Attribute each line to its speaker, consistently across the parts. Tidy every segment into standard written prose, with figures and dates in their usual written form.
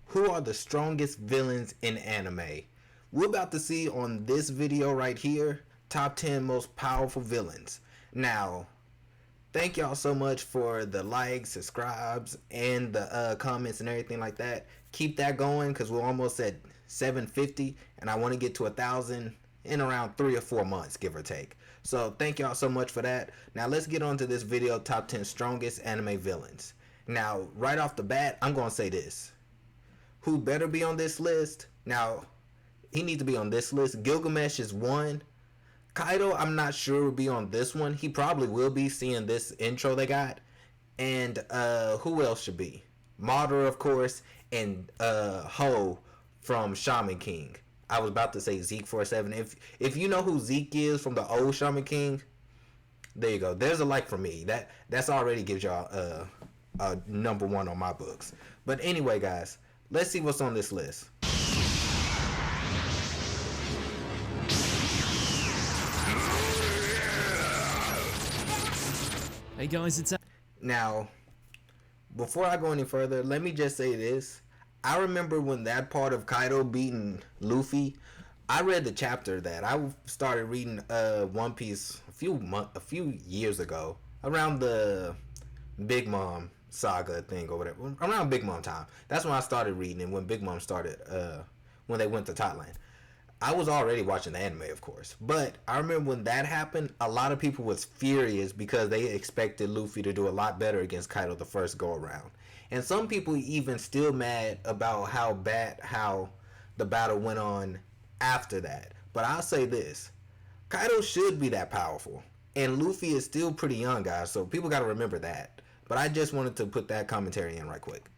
Speaker 1: who are the strongest villains in anime? We're about to see on this video right here, top 10 most powerful villains. Now, thank y'all so much for the likes, subscribes, and the comments and everything like that. Keep that going because we're almost at 750 and I want to get to 1,000 in around 3 or 4 months, give or take. So thank y'all so much for that. Now let's get on to this video, top 10 strongest anime villains. Now right off the bat, I'm gonna say this: who better be on this list? Now he needs to be on this list. Gilgamesh is one. Kaido, I'm not sure will be on this one. He probably will be, seeing this intro they got. And who else should be? Madara, of course, and Ho from Shaman King. I was about to say Zeke for a 7. If you know who Zeke is from the old Shaman King, there you go. There's a like for me. That's already gives y'all a number 1 on my books. But anyway, guys, let's see what's on this list.
Speaker 2: Hey guys, it's
Speaker 1: Now, before I go any further, let me just say this. I remember when that part of Kaido beating Luffy, I read the chapter that I started reading One Piece a few years ago, around the Big Mom saga thing or whatever, around Big Mom time. That's when I started reading, and when Big Mom started, when they went to Thailand. I was already watching the anime, of course, but I remember when that happened, a lot of people was furious because they expected Luffy to do a lot better against Kaido the first go around. And some people even still mad about how the battle went on after that. But I'll say this: Kaido should be that powerful, and Luffy is still pretty young, guys, so people got to remember that. But I just wanted to put that commentary in right quick.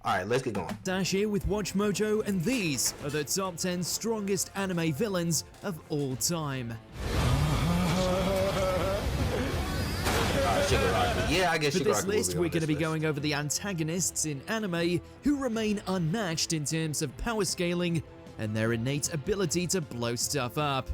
Speaker 1: Alright, let's get going.
Speaker 2: Dash here with Watch Mojo, and these are the top 10 strongest anime villains of all time.
Speaker 1: Yeah, I guess
Speaker 2: for this list, we're going to be going over the antagonists in anime who remain unmatched in terms of power scaling and their innate ability to blow stuff up.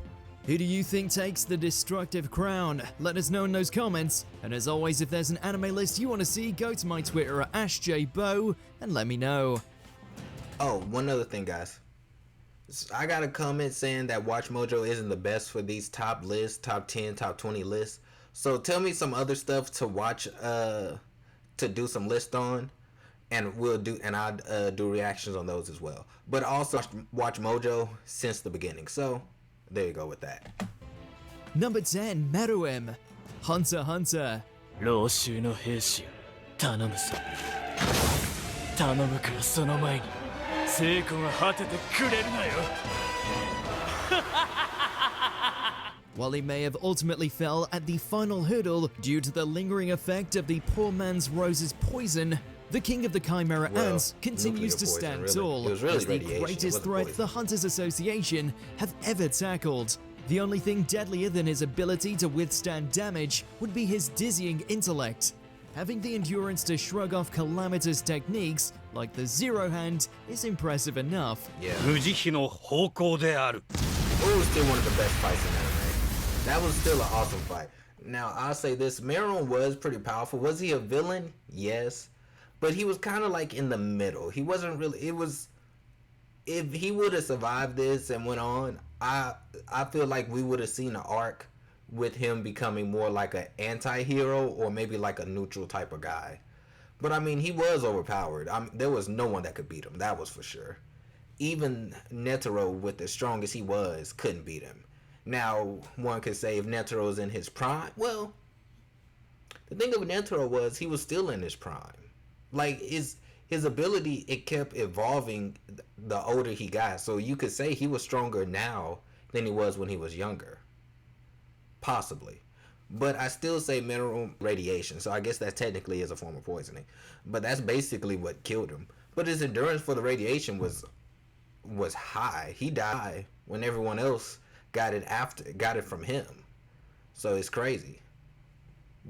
Speaker 2: Who do you think takes the destructive crown? Let us know in those comments. And as always, if there's an anime list you want to see, go to my Twitter at AshJBo and let me know.
Speaker 1: Oh, one other thing, guys. I got a comment saying that Watch Mojo isn't the best for these top lists, top 10, top 20 lists. So tell me some other stuff to watch, to do some list on, and I'll do reactions on those as well. But also watch Mojo since the beginning. So there you go with that.
Speaker 2: Number 10, Meruem, Hunter x Hunter.
Speaker 3: 老衆の兵士よ、頼むぞ。頼むからその前に聖子が果ててくれるなよ。
Speaker 2: While he may have ultimately fell at the final hurdle due to the lingering effect of the poor man's Rose's poison, the king of the Chimera Ants continues to stand tall as the greatest threat the Hunters Association have ever tackled. The only thing deadlier than his ability to withstand damage would be his dizzying intellect. Having the endurance to shrug off calamitous techniques like the Zero Hand is impressive enough.
Speaker 1: Yeah.
Speaker 3: 無慈悲の方向である。
Speaker 1: It was still one of the best fights in anime. That was still an awesome fight. Now, I'll say this: Meruem was pretty powerful. Was he a villain? Yes. But he was kind of like in the middle. He wasn't really. If he would have survived this and went on, I feel like we would have seen an arc with him becoming more like an anti-hero or maybe like a neutral type of guy. But I mean, he was overpowered. There was no one that could beat him. That was for sure. Even Netero, with as strong as he was, couldn't beat him. Now, one could say if Netero's in his prime, well, the thing of Netero was he was still in his prime. Like his ability, it kept evolving the older he got. So you could say he was stronger now than he was when he was younger. Possibly. But I still say mineral radiation. So I guess that technically is a form of poisoning. But that's basically what killed him. But his endurance for the radiation was high. He died when everyone else got it from him. So it's crazy.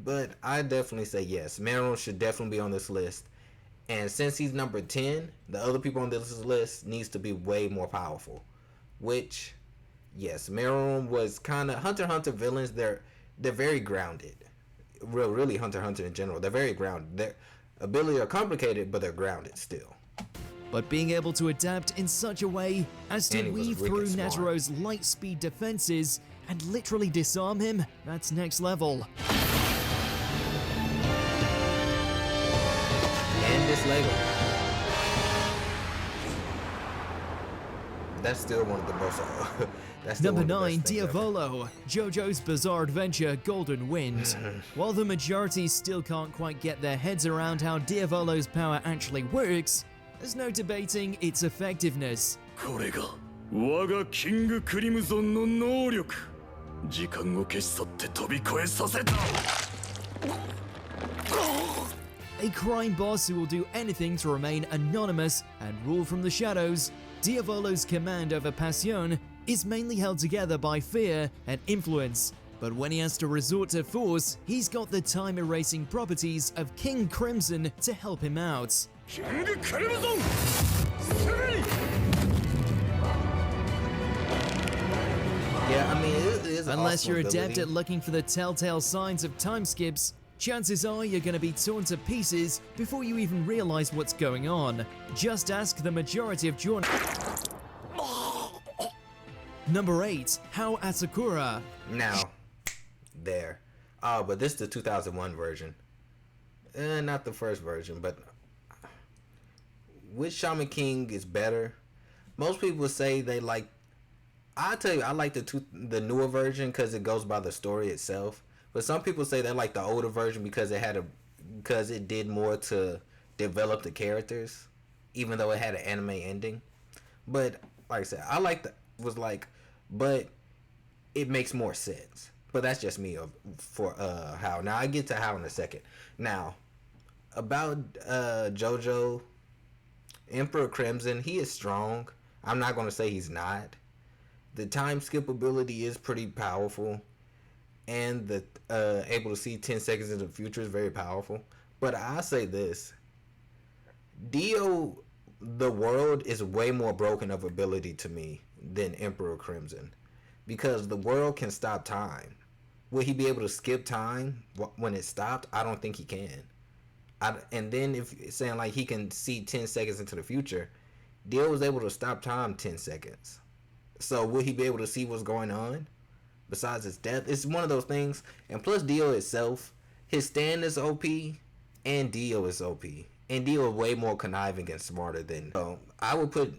Speaker 1: But I definitely say yes, Meruem should definitely be on this list. And since he's number 10, the other people on this list needs to be way more powerful. Which, yes, Meruem was kind of Hunter x Hunter villains. They're very grounded. Really Hunter x Hunter in general. They're very grounded. Their abilities are complicated, but they're grounded still.
Speaker 2: but being able to adapt in such a way as to
Speaker 1: And he was
Speaker 2: weave
Speaker 1: wicked
Speaker 2: through
Speaker 1: smart.
Speaker 2: Netaro's light speed defenses and literally disarm him, that's next level.
Speaker 1: And this Lego. That's still one of the most. That's still
Speaker 2: Number
Speaker 1: one of the
Speaker 2: 9,
Speaker 1: best things ever.
Speaker 2: Diavolo, JoJo's Bizarre Adventure Golden Wind. While the majority still can't quite get their heads around how Diavolo's power actually works, there's no debating its effectiveness.
Speaker 3: これが我がキングクリムゾンの能力。時間を消し去って飛び越えさせた。
Speaker 2: A crime boss who will do anything to remain anonymous and rule from the shadows, Diavolo's command over Passion is mainly held together by fear and influence. But when he has to resort to force, he's got the time-erasing properties of King Crimson to help him out.
Speaker 3: キングクリムゾンすぐに
Speaker 1: Yeah, I mean, it is an
Speaker 2: Unless
Speaker 1: awesome
Speaker 2: you're adept
Speaker 1: ability.
Speaker 2: at looking for the telltale signs of time skips, chances are you're going to be torn to pieces before you even realize what's going on. Just ask the majority of Number 8, How Asakura.
Speaker 1: Now, there. Oh, but this is the 2001 version. Not the first version, but which Shaman King is better? Most people say they like. I tell you, I like the newer version because it goes by the story itself. But some people say they like the older version because it did more to develop the characters, even though it had an anime ending. But like I said, but it makes more sense. But that's just me for How. Now I get to How in a second. Now about JoJo, Emperor Crimson, he is strong. I'm not gonna say he's not. The time skip ability is pretty powerful, and the able to see 10 seconds in the future is very powerful. But I say this: Dio, the world is way more broken of ability to me than Emperor Crimson, because the world can stop time. Will he be able to skip time when it stopped? I don't think he can. And then if saying like he can see 10 seconds into the future, Dio was able to stop time 10 seconds. So will he be able to see what's going on besides his death? It's one of those things. And plus Dio itself, his stand is OP and Dio is OP. And Dio is way more conniving and smarter than. So I would put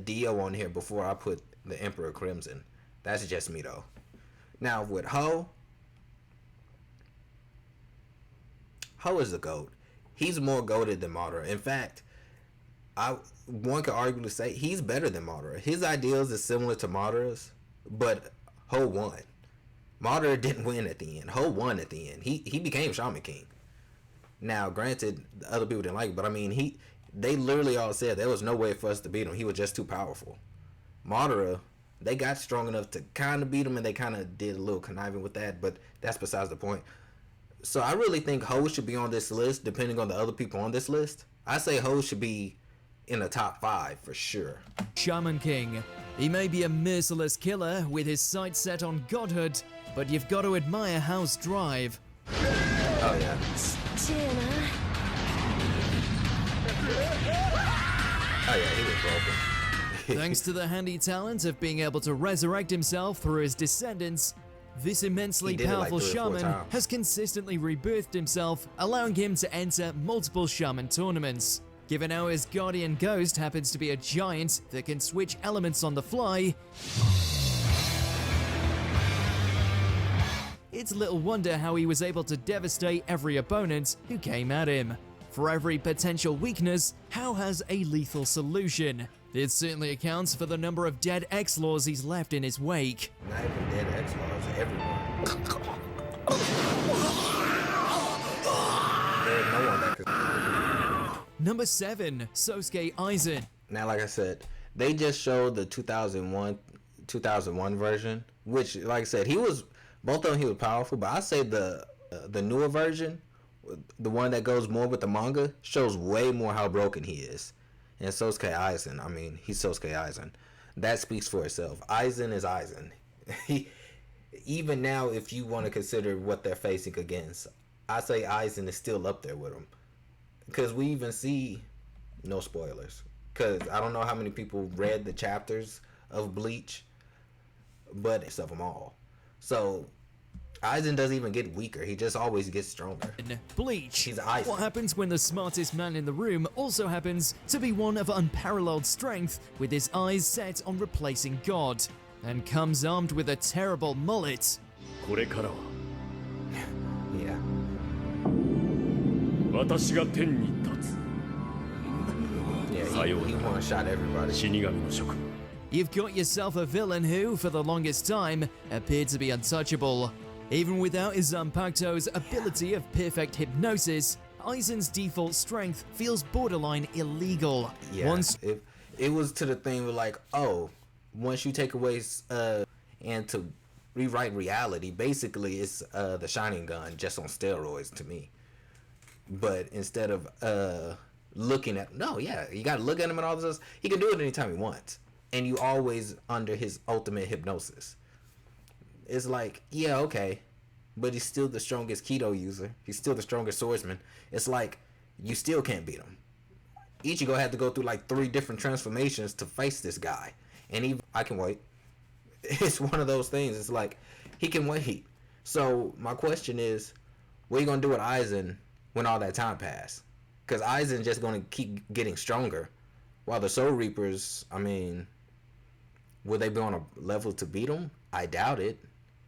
Speaker 1: Dio on here before I put the Emperor Crimson. That's just me though. Now with Ho is the GOAT. He's more goated than Madara. In fact, one could arguably say he's better than Madara. His ideals is similar to Madara's, but Ho won. Madara didn't win at the end. Ho won at the end. He became Shaman King. Now, granted, the other people didn't like it, but I mean, they literally all said there was no way for us to beat him. He was just too powerful. Madara, they got strong enough to kind of beat him, and they kind of did a little conniving with that, but that's besides the point. So I really think Ho should be on this list, depending on the other people on this list. I say Ho should be in the top 5 for sure.
Speaker 2: Shaman King. He may be a merciless killer with his sights set on godhood, but you've got to admire Ho's drive.
Speaker 1: Oh yeah. Oh yeah, he was broken.
Speaker 2: Thanks to the handy talent of being able to resurrect himself through his descendants, this immensely
Speaker 1: He did it like
Speaker 2: powerful
Speaker 1: 3 or 4
Speaker 2: shaman
Speaker 1: times.
Speaker 2: has consistently rebirthed himself, allowing him to enter multiple shaman tournaments. Given how his guardian ghost happens to be a giant that can switch elements on the fly, it's little wonder how he was able to devastate every opponent who came at him. For every potential weakness, Hao has a lethal solution. It certainly accounts for the number of dead X-Laws he's left in his wake.
Speaker 1: Not even dead X-Laws, everyone. There's no one that could.
Speaker 2: Number 7, Sosuke Aizen.
Speaker 1: Now, like I said, they just showed the 2001 version, which, like I said, both of them he was powerful, but I say the newer version, the one that goes more with the manga, shows way more how broken he is. And Sosuke Aizen, I mean, he's Sosuke Aizen. That speaks for itself. Aizen is Aizen. Even now, if you want to consider what they're facing against, I say Aizen is still up there with him. Because we even see No spoilers. Because I don't know how many people read the chapters of Bleach, but it's of them all. So Aizen doesn't even get weaker. He just always gets stronger.
Speaker 2: Bleach.
Speaker 1: He's Aizen.
Speaker 2: What happens when the smartest man in the room also happens to be one of unparalleled strength, with his eyes set on replacing God, and comes armed with a terrible mullet?
Speaker 3: これからは
Speaker 1: Yeah.
Speaker 3: 私が天に立つ
Speaker 1: Yeah, he one-shot everybody.
Speaker 3: 死神の諸君
Speaker 2: You've got yourself a villain who, for the longest time, appeared to be untouchable. Even without Zanpakuto's ability of perfect hypnosis, Aizen's default strength feels borderline illegal.
Speaker 1: Yeah,
Speaker 2: Once
Speaker 1: it was to the thing where like, oh, once you take away and to rewrite reality, basically it's the Shining Gun just on steroids to me. But instead of looking at you gotta look at him and all this, he can do it anytime he wants, and you always under his ultimate hypnosis. It's like, yeah, okay, but he's still the strongest Keto user. He's still the strongest swordsman. It's like, you still can't beat him. Ichigo had to go through like 3 different transformations to face this guy. And I can wait. It's one of those things. It's like, he can wait. So, my question is, what are you going to do with Aizen when all that time passed? Because Aizen's just going to keep getting stronger. While the Soul Reapers, I mean, will they be on a level to beat him? I doubt it.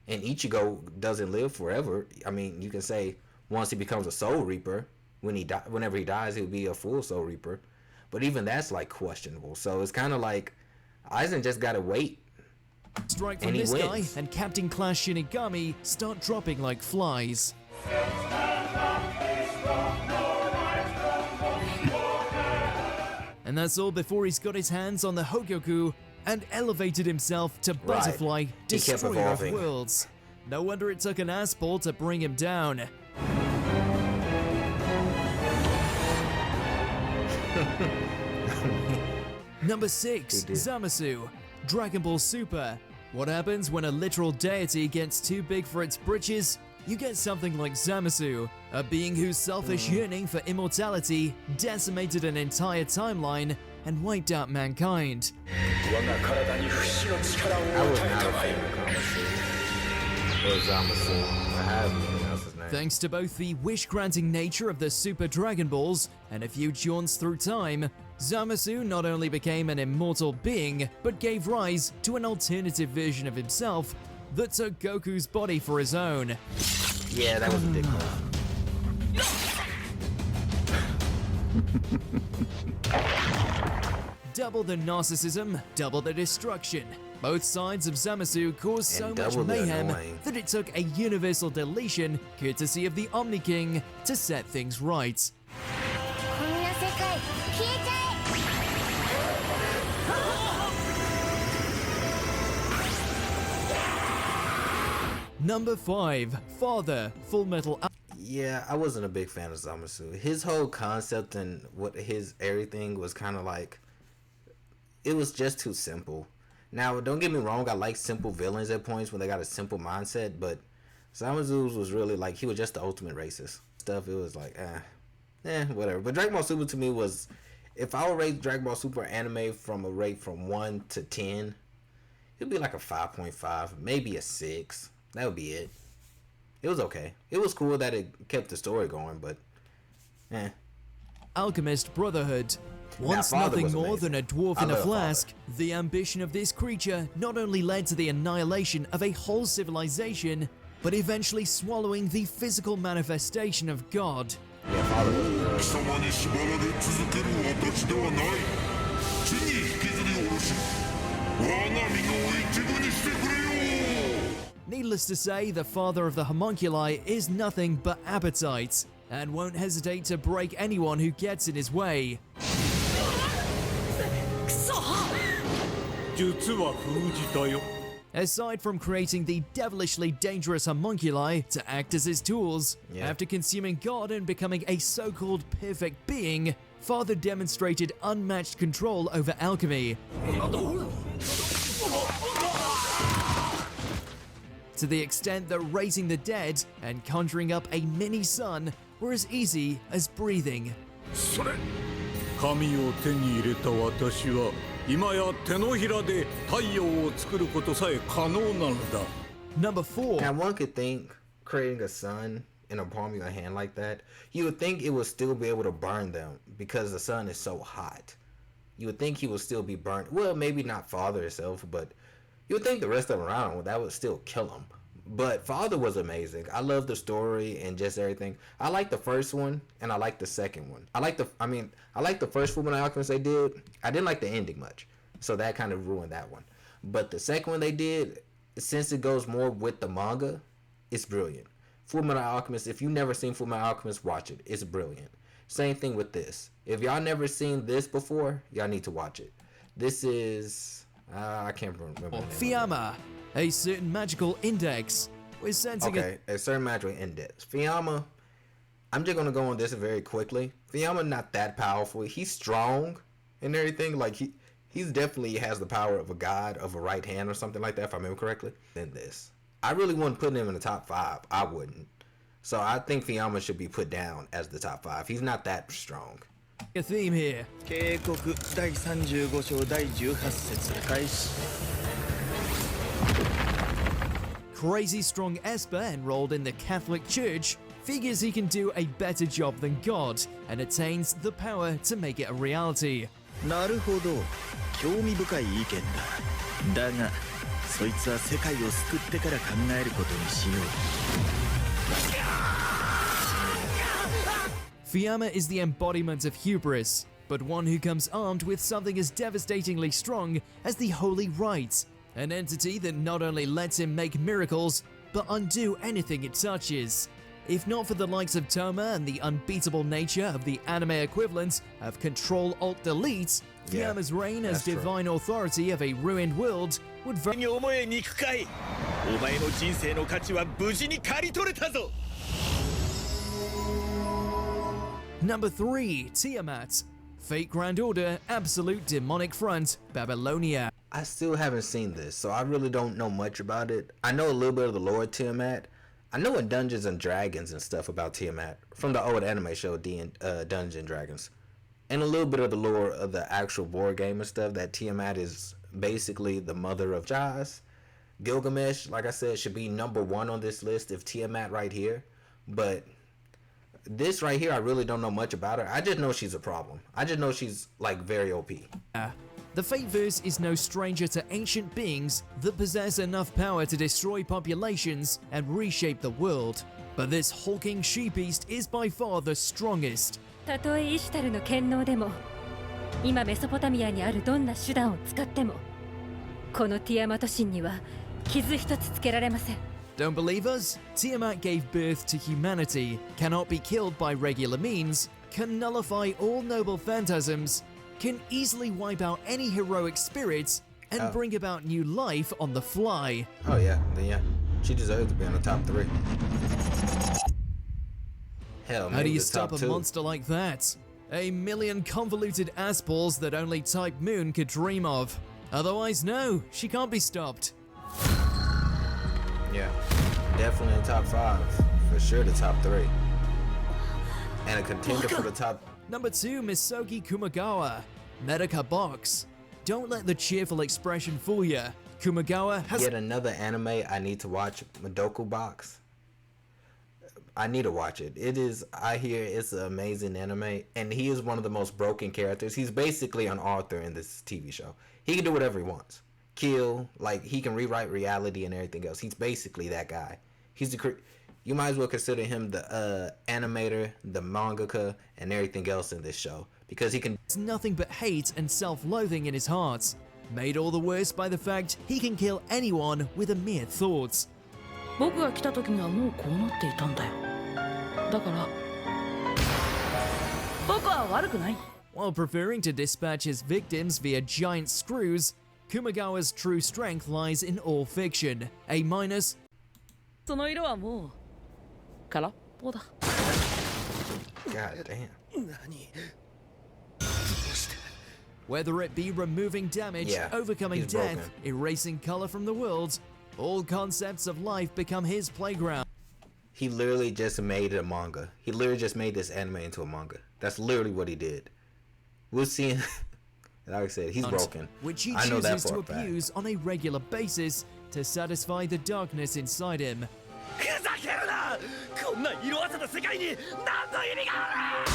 Speaker 1: And Ichigo doesn't live forever. I mean, you can say once he becomes a Soul Reaper, whenever he dies, he'll be a full Soul Reaper. But even that's like questionable. So it's kind of like Aizen just gotta wait.
Speaker 2: strike from this guy and Captain Class Shinigami start dropping like flies. And that's all before he's got his hands on the Hogyoku and elevated himself to Butterfly, Destroyer of Worlds. No wonder it took an ass-ball to bring him down. Number 6, Zamasu, Dragon Ball Super. What happens when a literal deity gets too big for its britches? You get something like Zamasu, a being whose selfish yearning for immortality decimated an entire timeline and wiped out mankind.
Speaker 1: I was not a fan of Zamasu. Or Zamasu. I have anything else's name.
Speaker 2: Thanks to both the wish-granting nature of the Super Dragon Balls and a few jaunts through time, Zamasu not only became an immortal being, but gave rise to an alternative version of himself that took Goku's body for his own.
Speaker 1: Yeah, that was a dick move.
Speaker 2: Double the narcissism, double the destruction. Both sides of Zamasu caused so much mayhem that it took a universal deletion, courtesy of the Omni King, to set things right. Number 5, Father, Full Metal.
Speaker 1: Yeah, I wasn't a big fan of Zamasu. His whole concept and what his everything was kind of like, it was just too simple. Now, don't get me wrong, I like simple villains at points when they got a simple mindset, but Zamasu was really like, he was just the ultimate racist. Stuff, it was like, whatever. But Dragon Ball Super to me was, if I would rate Dragon Ball Super anime from a rate from 1 to 10, it'd be like a 5.5, maybe a 6. That would be it. It was okay. It was cool that it kept the story going, but
Speaker 2: Alchemist Brotherhood. Once nothing more than a dwarf in a flask, the ambition of this creature not only led to the annihilation of a whole civilization, but eventually swallowing the physical manifestation of God.
Speaker 1: Yeah, Father was
Speaker 2: Needless to say, the father of the homunculi is nothing but appetite, and won't hesitate to break anyone who gets in his way. Aside from creating the devilishly dangerous homunculi to act as his tools, after consuming God and becoming a so-called perfect being, Father demonstrated unmatched control over alchemy. To the extent that raising the dead and conjuring up a mini-sun were as easy as breathing.
Speaker 4: 神を手に入れた私は今や手のひらで太陽を作ることさえ可能なのだ。
Speaker 2: Number 4.
Speaker 1: Now one could think creating a sun in a palm of your hand like that, you would think it would still be able to burn them because the sun is so hot. You would think he would still be burnt. Well, maybe not Father himself, but you would think the rest of them around him, that would still kill him. But Father was amazing. I love the story and just everything. I like the first one and I like the second one. I like the first Fullmetal Alchemist they did. I didn't like the ending much, so that kind of ruined that one. But the second one they did, since it goes more with the manga, it's brilliant. Fullmetal Alchemist, if you've never seen Fullmetal Alchemist, watch it. It's brilliant. Same thing with this. If y'all never seen this before, y'all need to watch it. This is I can't remember.
Speaker 2: Fiamma, a certain magical index. We're sensing
Speaker 1: a certain magical index. Fiamma, I'm just gonna go on this very quickly. Fiamma not that powerful. He's strong and everything. Like he's definitely has the power of a god of a right hand or something like that, if I remember correctly. Than this. I really wouldn't put him in the top 5. I wouldn't. So I think Fiamma should be put down as the top 5. He's not that strong.
Speaker 2: a theme here.
Speaker 3: 警告第35章第18節開始。
Speaker 2: Crazy strong Esper enrolled in the Catholic Church figures he can do a better job than God and attains the power to make it a reality.
Speaker 3: なるほど、興味深い意見だ。だが、そいつは世界を救ってから考えることにしよう。
Speaker 2: Fiamma is the embodiment of hubris, but one who comes armed with something as devastatingly strong as the Holy Rite, an entity that not only lets him make miracles, but undo anything it touches. If not for the likes of Toma and the unbeatable nature of the anime equivalent of Control-Alt-Delete,
Speaker 1: Yeah,
Speaker 2: Fiamma's reign as
Speaker 1: that's true.
Speaker 2: divine authority of a ruined world would very
Speaker 3: に思え肉塊。お前の人生の価値は無事に刈り取れたぞ。
Speaker 2: Number 3, Tiamat. Fate Grand Order, Absolute Demonic Front, Babylonia.
Speaker 1: I still haven't seen this, so I really don't know much about it. I know a little bit of the lore of Tiamat. I know in Dungeons and Dragons and stuff about Tiamat from the old anime show Dungeons and Dragons, and a little bit of the lore of the actual board game and stuff. That Tiamat is basically the mother of Jaws. Gilgamesh, like I said, should be number 1 on this list if Tiamat right here, but this right here, I really don't know much about her. I just know she's a problem. I just know she's like very OP.
Speaker 2: The Fateverse is no stranger to ancient beings that possess enough power to destroy populations and reshape the world. But this hulking she-beast is by far the strongest.
Speaker 5: たとえイシュタルの権能でも、今メソポタミアにあるどんな手段を使っても、このティアマト神には傷一つつけられません。
Speaker 2: Don't believe us? Tiamat gave birth to humanity, cannot be killed by regular means, can nullify all noble phantasms, can easily wipe out any heroic spirits, and bring about new life on the fly.
Speaker 1: Oh yeah, then yeah, she deserves to be in the top 3. Hell,
Speaker 2: How do
Speaker 1: maybe
Speaker 2: you
Speaker 1: the
Speaker 2: stop
Speaker 1: top
Speaker 2: a
Speaker 1: 2.
Speaker 2: monster like that? A million convoluted assballs that only Type Moon could dream of. Otherwise, no, she can't be stopped.
Speaker 1: Yeah, definitely in the top 5. For sure the top 3. And a contender for the top.
Speaker 2: Number 2, Misogi Kumagawa, Medaka Box. Don't let the cheerful expression fool ya. Kumagawa has
Speaker 1: Yet another anime I need to watch, Madoka Box. I need to watch it. It is, I hear it's an amazing anime, and he is one of the most broken characters. He's basically an Arthur in this TV show. He can do whatever he wants. Kill, like he can rewrite reality and everything else. He's basically that guy. He's the you might as well consider him the animator, the mangaka, and everything else in this show because he can.
Speaker 2: nothing but hate and self-loathing in his heart, made all the worse by the fact he can kill anyone with a mere thought.
Speaker 6: 僕が来た時にはもうこうなっていたんだよ。だから僕は悪くない。
Speaker 2: While preferring to dispatch his victims via giant screws, Kumagawa's true strength lies in all fiction. A-.
Speaker 6: その色はもう空っぽだ。
Speaker 1: God damn.
Speaker 2: Whether it be removing damage,
Speaker 1: Yeah,
Speaker 2: overcoming
Speaker 1: he's
Speaker 2: death,
Speaker 1: broken.
Speaker 2: erasing color from the world, all concepts of life become his playground.
Speaker 1: He literally just made a manga. He literally just made this anime into a manga. That's literally what he did. We'll see. Like I said, he's broken.
Speaker 2: Which he
Speaker 1: I know that
Speaker 2: chooses
Speaker 1: for
Speaker 2: to
Speaker 1: a fact.
Speaker 2: abuse on a regular basis to satisfy the darkness inside him.
Speaker 3: ふざけるなこんな色あせた世界に何の意味がある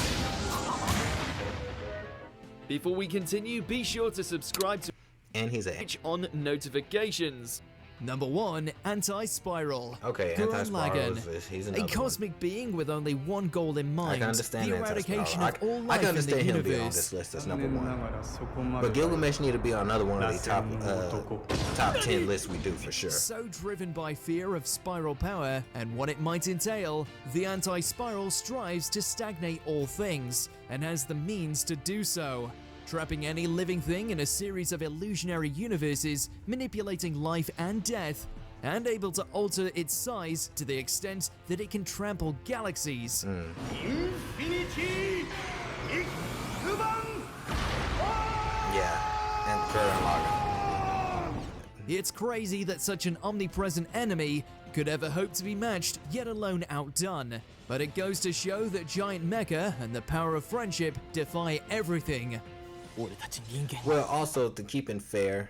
Speaker 2: Before we continue, be sure to subscribe to
Speaker 1: And he's a
Speaker 2: on notifications. Number 1, Anti-Spiral.
Speaker 1: okay.
Speaker 2: Gurren
Speaker 1: Anti-Spiral.
Speaker 2: Lagann,
Speaker 1: He's
Speaker 2: a
Speaker 1: another
Speaker 2: cosmic being with only one goal in mind:
Speaker 1: I can understand
Speaker 2: the eradication
Speaker 1: Anti-Spiral.
Speaker 2: of all
Speaker 1: I
Speaker 2: life
Speaker 1: can
Speaker 2: in the
Speaker 1: understand him being on
Speaker 2: universe.
Speaker 1: this list as number 1. But Gilgamesh need to be on another one of the top 10 lists we do for sure.
Speaker 2: So driven by fear of spiral power and what it might entail, the Anti-Spiral strives to stagnate all things and has the means to do so, trapping any living thing in a series of illusionary universes, manipulating life and death, and able to alter its size to the extent that it can trample galaxies.
Speaker 1: Yeah, and Gurren Lagann.
Speaker 2: It's crazy that such an omnipresent enemy could ever hope to be matched, yet alone outdone. But it goes to show that giant mecha and the power of friendship defy everything.
Speaker 3: 俺たち人間
Speaker 1: Well, also to keep it fair,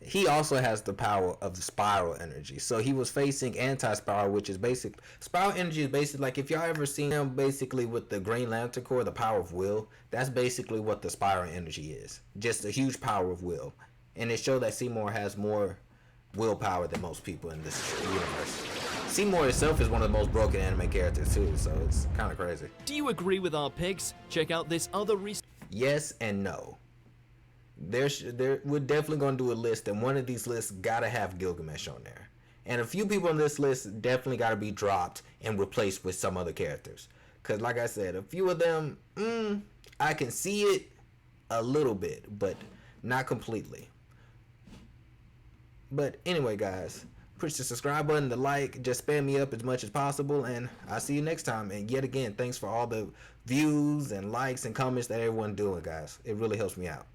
Speaker 1: he also has the power of the spiral energy. So he was facing anti-spiral, which is basic. Spiral energy is basically like if y'all ever seen him basically with the Green Lantern Corps, the power of will. That's basically what the spiral energy is. Just a huge power of will. And it showed that Seymour has more willpower than most people in this universe. Seymour itself is one of the most broken anime characters too, so it's kind of crazy.
Speaker 2: Do you agree with our picks? Check out this other
Speaker 1: Yes and no. We're definitely gonna do a list, and one of these lists gotta have Gilgamesh on there, and a few people on this list definitely gotta be dropped and replaced with some other characters. Cause like I said, a few of them, I can see it a little bit, but not completely. But anyway, guys, push the subscribe button, the like, just spam me up as much as possible, and I'll see you next time. And yet again, thanks for all the views and likes and comments that everyone doing, guys. It really helps me out.